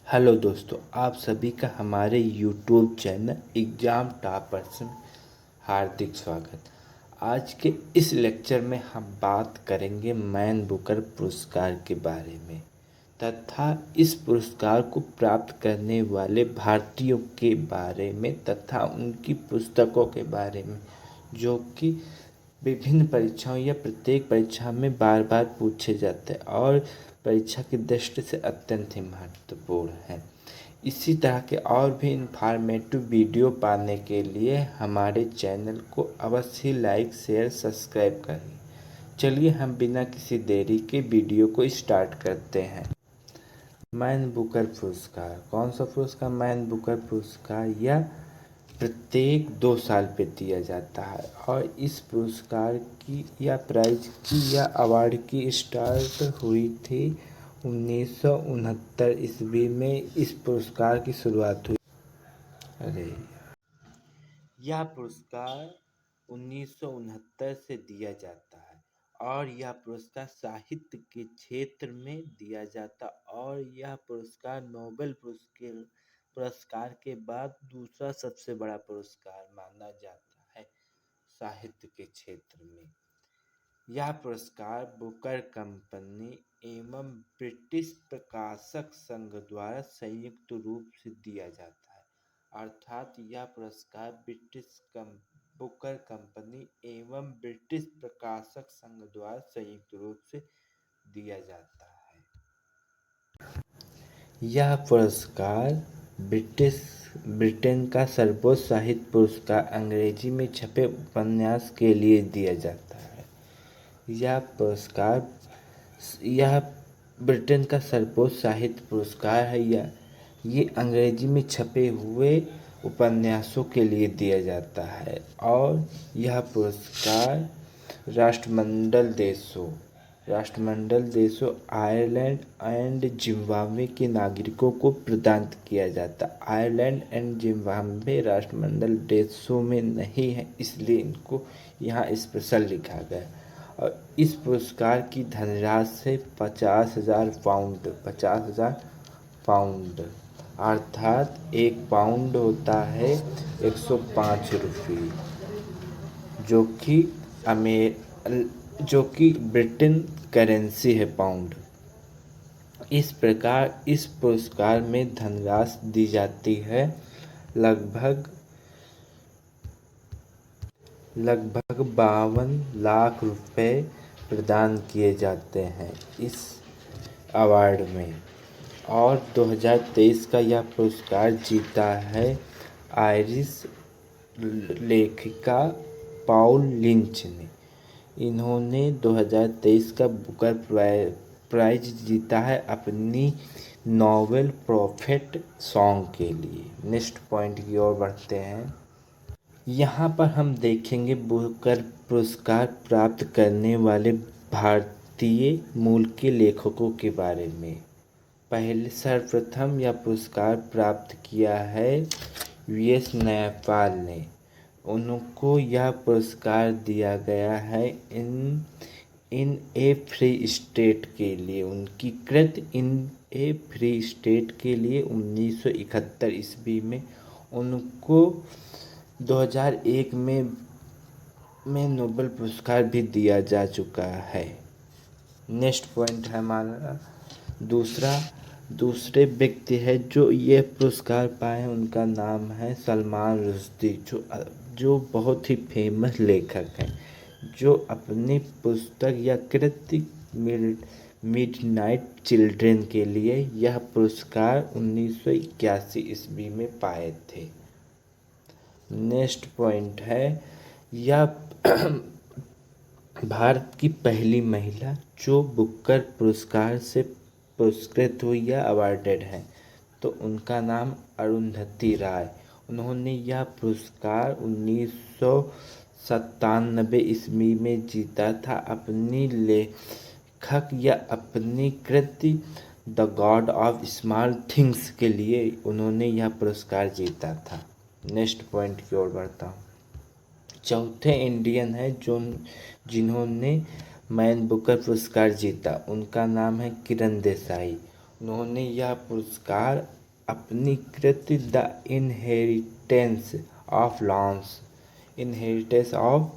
Hello दोस्तों, आप सभी का हमारे यूट्यूब चैनल एग्ज़ाम टॉपर्स में हार्दिक स्वागत। आज के इस लेक्चर में हम बात करेंगे मैन बुकर पुरस्कार के बारे में तथा इस पुरस्कार को प्राप्त करने वाले भारतीयों के बारे में तथा उनकी पुस्तकों के बारे में, जो कि विभिन्न परीक्षाओं या प्रत्येक परीक्षा में बार बार पूछे जाते हैं और परीक्षा की दृष्टि से अत्यंत ही महत्वपूर्ण है। इसी तरह के और भी इंफॉर्मेटिव वीडियो पाने के लिए हमारे चैनल को अवश्य लाइक शेयर सब्सक्राइब करें। चलिए हम बिना किसी देरी के वीडियो को स्टार्ट करते हैं। मैन बुकर पुरस्कार कौन सा पुरस्कार? मैन बुकर पुरस्कार यह प्रत्येक 2 साल पे दिया जाता है और इस पुरस्कार की या प्राइज की या अवार्ड की स्टार्ट हुई थी 1969 ईस्वी में। इस पुरस्कार की शुरुआत हुई। यह पुरस्कार 1969 से दिया जाता है और यह पुरस्कार साहित्य के क्षेत्र में दिया जाता और यह पुरस्कार नोबेल पुरस्कार के बाद दूसरा सबसे बड़ा पुरस्कार माना जाता है साहित्य के क्षेत्र में। यह पुरस्कार बुकर कंपनी एवं ब्रिटिश प्रकाशक संघ द्वारा संयुक्त रूप से दिया जाता है, अर्थात यह पुरस्कार बुकर कंपनी एवं ब्रिटिश प्रकाशक संघ द्वारा संयुक्त रूप से दिया जाता है। यह पुरस्कार ब्रिटेन का सर्वोच्च साहित्य पुरस्कार अंग्रेजी में छपे उपन्यास के लिए दिया जाता है। यह ब्रिटेन का सर्वोच्च साहित्य पुरस्कार है। ये अंग्रेजी में छपे हुए उपन्यासों के लिए दिया जाता है और यह पुरस्कार राष्ट्रमंडल देशों आयरलैंड एंड जिम्बाब्वे के नागरिकों को प्रदान किया जाता है। आयरलैंड एंड जिम्बाब्वे राष्ट्रमंडल देशों में नहीं है, इसलिए इनको यहाँ स्पेशल लिखा गया। और इस पुरस्कार की धनराशि 50,000 पाउंड अर्थात 1 पाउंड होता है 105 रुपये, जो कि ब्रिटेन करेंसी है पाउंड। इस प्रकार इस पुरस्कार में धनराशि दी जाती है लगभग 52 लाख रुपए प्रदान किए जाते हैं इस अवार्ड में। और 2023 का यह पुरस्कार जीता है आयरिश लेखिका पॉल लिंच ने। इन्होंने 2023 का बुकर प्राइज जीता है अपनी नॉवेल प्रॉफिट सॉन्ग के लिए। नेक्स्ट पॉइंट की ओर बढ़ते हैं। यहाँ पर हम देखेंगे बुकर पुरस्कार प्राप्त करने वाले भारतीय मूल के लेखकों के बारे में। सर्वप्रथम यह पुरस्कार प्राप्त किया है वीएस नयपाल ने। उनको यह पुरस्कार दिया गया है इन ए फ्री स्टेट के लिए। उनकी कृत इन ए फ्री स्टेट के लिए 1971 ईस्वी में। उनको 2001 में नोबेल पुरस्कार भी दिया जा चुका है। नेक्स्ट पॉइंट है हमारा दूसरे व्यक्ति है जो ये पुरस्कार पाए। उनका नाम है सलमान रुश्दी, जो बहुत ही फेमस लेखक हैं, जो अपनी पुस्तक या कृति मिडनाइट चिल्ड्रन के लिए यह पुरस्कार 1981 ईस्वी में पाए थे। नेक्स्ट पॉइंट है यह भारत की पहली महिला जो बुकर पुरस्कार से पुरस्कृत हुई या अवार्डेड है, तो उनका नाम अरुंधति राय। उन्होंने यह पुरस्कार 1997 ईस्वी में जीता था अपनी लेखक या अपनी कृति the God of Small Things के लिए उन्होंने यह पुरस्कार जीता था। नेक्स्ट पॉइंट की ओर बढ़ता हूँ। चौथे इंडियन है जिन्होंने मैन बुकर पुरस्कार जीता। उनका नाम है किरण देसाई। उन्होंने यह पुरस्कार अपनी कृति द इनहेरिटेंस ऑफ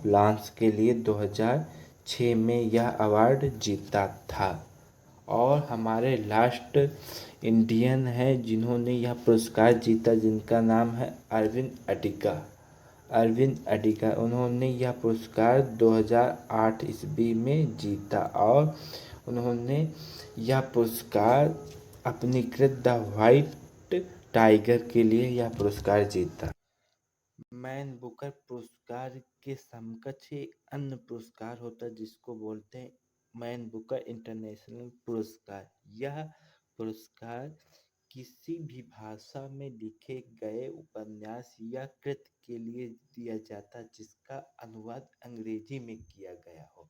लॉन्स के लिए 2006 में यह अवार्ड जीता था। और हमारे लास्ट इंडियन हैं जिन्होंने यह पुरस्कार जीता, जिनका नाम है अरविंद अडिगा। उन्होंने यह पुरस्कार 2008 ईस्वी में जीता और उन्होंने यह पुरस्कार अपनी कृत द व्हाइट टाइगर के लिए यह पुरस्कार जीता। मैन बुकर पुरस्कार के समकक्ष एक अन्य पुरस्कार होता है जिसको बोलते हैं मैन बुकर इंटरनेशनल पुरस्कार। यह पुरस्कार किसी भी भाषा में लिखे गए उपन्यास या कृति के लिए दिया जाता है जिसका अनुवाद अंग्रेजी में किया गया हो।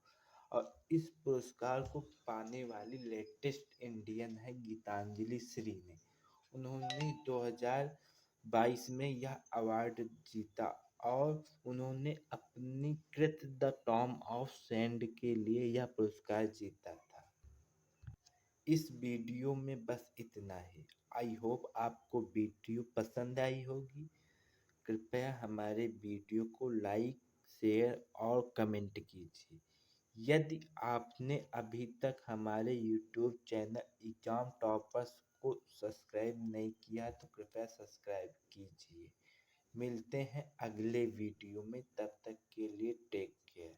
और इस पुरस्कार को पाने वाली लेटेस्ट इंडियन है गीतांजलि श्री ने। उन्होंने 2022 में यह अवार्ड जीता और उन्होंने अपनी कृत द टॉम ऑफ सैंड के लिए यह पुरस्कार जीता था। इस वीडियो में बस इतना ही। आई होप आपको वीडियो पसंद आई होगी। कृपया हमारे वीडियो को लाइक, शेयर और कमेंट कीजिए। यदि आपने अभी तक हमारे यूट्यूब चैनल एग्जाम टॉपर्स को सब्सक्राइब नहीं किया तो कृपया सब्सक्राइब कीजिए। मिलते हैं अगले वीडियो में, तब तक के लिए टेक केयर।